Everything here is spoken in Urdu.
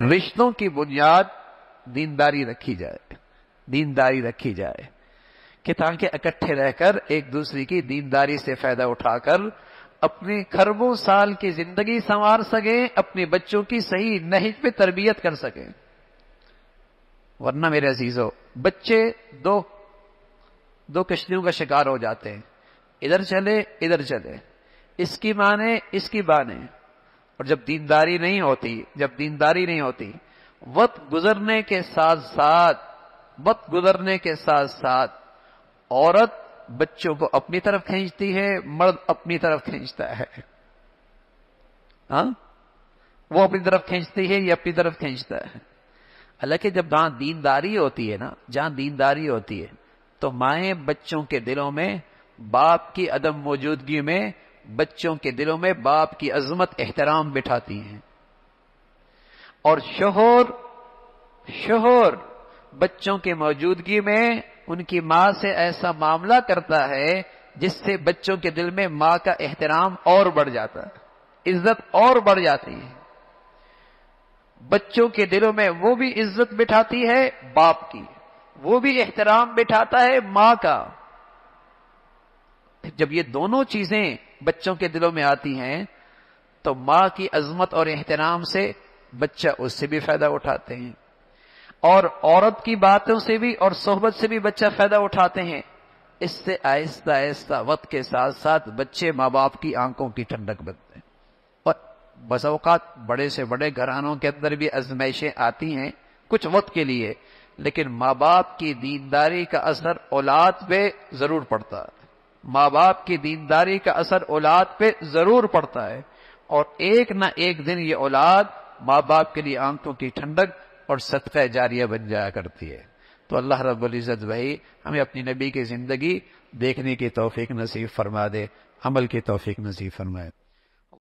رشتوں کی بنیاد دینداری رکھی جائے، دینداری رکھی جائے کہ تاکہ اکٹھے رہ کر ایک دوسرے کی دینداری سے فائدہ اٹھا کر اپنی خربوں سال کی زندگی سنوار سکیں، اپنے بچوں کی صحیح نہج پہ تربیت کر سکیں۔ ورنہ میرے عزیزو، بچے دو کشتیوں کا شکار ہو جاتے ہیں، ادھر چلے ادھر چلے، اس کی مانے اس کی بانے، اور جب دینداری نہیں ہوتی وقت گزرنے کے ساتھ ساتھ عورت بچوں کو اپنی طرف کھینچتی ہے، مرد اپنی طرف کھینچتا ہے۔ ہاں، وہ اپنی طرف کھینچتی ہے، یہ اپنی طرف کھینچتا ہے۔ حالانکہ جب جہاں دینداری ہوتی ہے تو مائیں بچوں کے دلوں میں باپ کی عدم موجودگی میں بچوں کے دلوں میں باپ کی عظمت احترام بٹھاتی ہیں، اور شوہر بچوں کی موجودگی میں ان کی ماں سے ایسا معاملہ کرتا ہے جس سے بچوں کے دل میں ماں کا احترام اور بڑھ جاتا ہے، عزت اور بڑھ جاتی ہے۔ بچوں کے دلوں میں وہ بھی عزت بٹھاتی ہے باپ کی، وہ بھی احترام بٹھاتا ہے ماں کا۔ جب یہ دونوں چیزیں بچوں کے دلوں میں آتی ہیں تو ماں کی عظمت اور احترام سے بچہ اس سے بھی فائدہ اٹھاتے ہیں، اور عورت کی باتوں سے بھی اور صحبت سے بھی بچہ فائدہ اٹھاتے ہیں۔ اس سے آہستہ آہستہ وقت کے ساتھ ساتھ بچے ماں باپ کی آنکھوں کی ٹھنڈک بنتے ہیں۔ اور بس اوقات بڑے سے بڑے گھرانوں کے اندر بھی آزمائشیں آتی ہیں کچھ وقت کے لیے، لیکن ماں باپ کی دینداری کا اثر اولاد پہ ضرور پڑتا ہے، ماں باپ کی دینداری کا اثر اولاد پہ ضرور پڑتا ہے، اور ایک نہ ایک دن یہ اولاد ماں باپ کے لیے آنکھوں کی ٹھنڈک اور صدقہ جاریہ بن جایا کرتی ہے۔ تو اللہ رب العزت بھائی ہمیں اپنی نبی کی زندگی دیکھنے کی توفیق نصیب فرما دے، عمل کی توفیق نصیب فرمائے۔